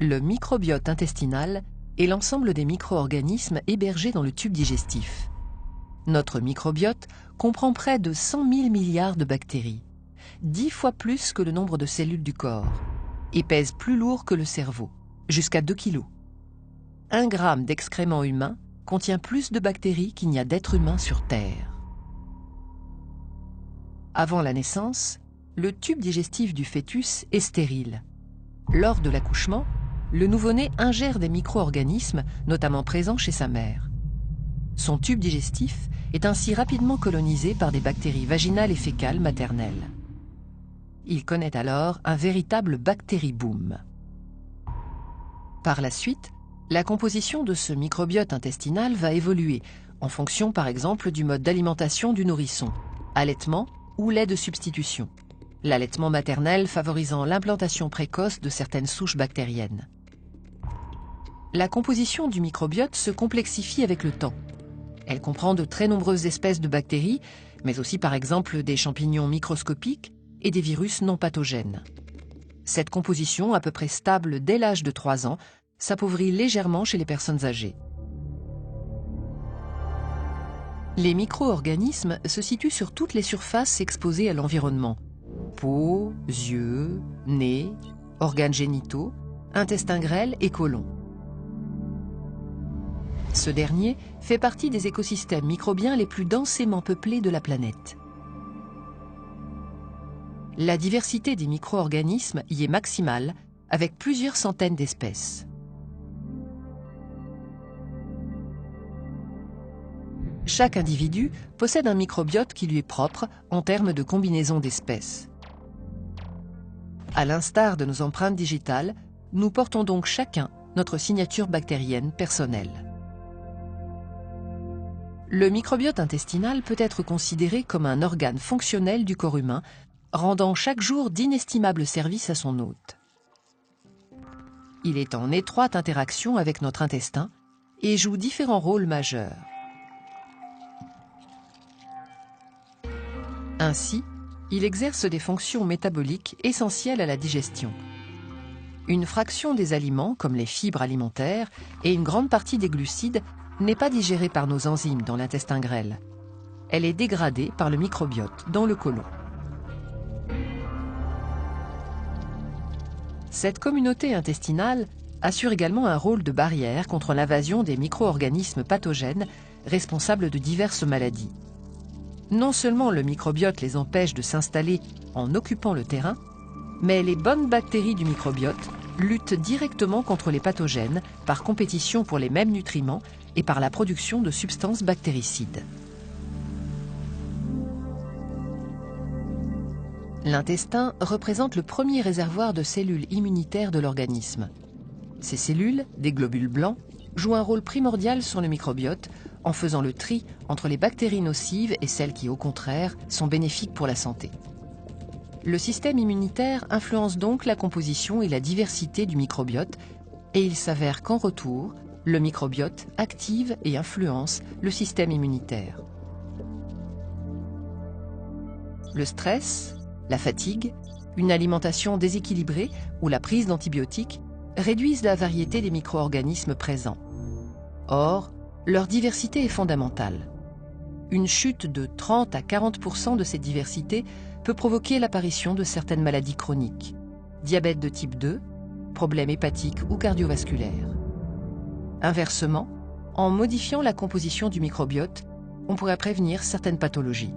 Le microbiote intestinal est l'ensemble des micro-organismes hébergés dans le tube digestif. Notre microbiote comprend près de 100 000 milliards de bactéries, 10 fois plus que le nombre de cellules du corps, et pèse plus lourd que le cerveau, jusqu'à 2 kg. 1 gramme d'excréments humains contient plus de bactéries qu'il n'y a d'êtres humains sur Terre. Avant la naissance, le tube digestif du fœtus est stérile. Lors de l'accouchement, le nouveau-né ingère des micro-organismes, notamment présents chez sa mère. Son tube digestif est ainsi rapidement colonisé par des bactéries vaginales et fécales maternelles. Il connaît alors un véritable bactérie-boom. Par la suite, la composition de ce microbiote intestinal va évoluer en fonction par exemple du mode d'alimentation du nourrisson, allaitement ou lait de substitution. L'allaitement maternel favorisant l'implantation précoce de certaines souches bactériennes. La composition du microbiote se complexifie avec le temps. Elle comprend de très nombreuses espèces de bactéries, mais aussi par exemple des champignons microscopiques et des virus non pathogènes. Cette composition, à peu près stable dès l'âge de 3 ans, s'appauvrit légèrement chez les personnes âgées. Les micro-organismes se situent sur toutes les surfaces exposées à l'environnement. Peau, yeux, nez, organes génitaux, intestin grêle et côlon. Ce dernier fait partie des écosystèmes microbiens les plus densément peuplés de la planète. La diversité des micro-organismes y est maximale, avec plusieurs centaines d'espèces. Chaque individu possède un microbiote qui lui est propre en termes de combinaison d'espèces. À l'instar de nos empreintes digitales, nous portons donc chacun notre signature bactérienne personnelle. Le microbiote intestinal peut être considéré comme un organe fonctionnel du corps humain, rendant chaque jour d'inestimables services à son hôte. Il est en étroite interaction avec notre intestin et joue différents rôles majeurs. Ainsi, il exerce des fonctions métaboliques essentielles à la digestion. Une fraction des aliments, comme les fibres alimentaires, et une grande partie des glucides, n'est pas digérée par nos enzymes dans l'intestin grêle. Elle est dégradée par le microbiote dans le côlon. Cette communauté intestinale assure également un rôle de barrière contre l'invasion des micro-organismes pathogènes responsables de diverses maladies. Non seulement le microbiote les empêche de s'installer en occupant le terrain, mais les bonnes bactéries du microbiote luttent directement contre les pathogènes par compétition pour les mêmes nutriments et par la production de substances bactéricides. L'intestin représente le premier réservoir de cellules immunitaires de l'organisme. Ces cellules, des globules blancs, jouent un rôle primordial sur le microbiote en faisant le tri entre les bactéries nocives et celles qui, au contraire, sont bénéfiques pour la santé. Le système immunitaire influence donc la composition et la diversité du microbiote et il s'avère qu'en retour, le microbiote active et influence le système immunitaire. Le stress, la fatigue, une alimentation déséquilibrée ou la prise d'antibiotiques réduisent la variété des micro-organismes présents. Or, leur diversité est fondamentale. Une chute de 30 à 40% de cette diversité peut provoquer l'apparition de certaines maladies chroniques, diabète de type 2, problèmes hépatiques ou cardiovasculaires. Inversement, en modifiant la composition du microbiote, on pourrait prévenir certaines pathologies.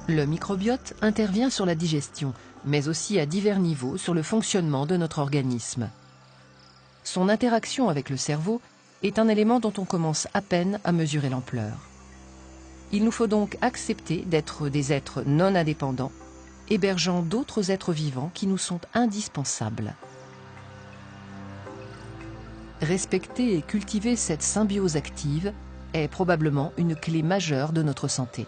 Le microbiote intervient sur la digestion, mais aussi à divers niveaux sur le fonctionnement de notre organisme. Son interaction avec le cerveau est un élément dont on commence à peine à mesurer l'ampleur. Il nous faut donc accepter d'être des êtres non indépendants, hébergeant d'autres êtres vivants qui nous sont indispensables. Respecter et cultiver cette symbiose active est probablement une clé majeure de notre santé.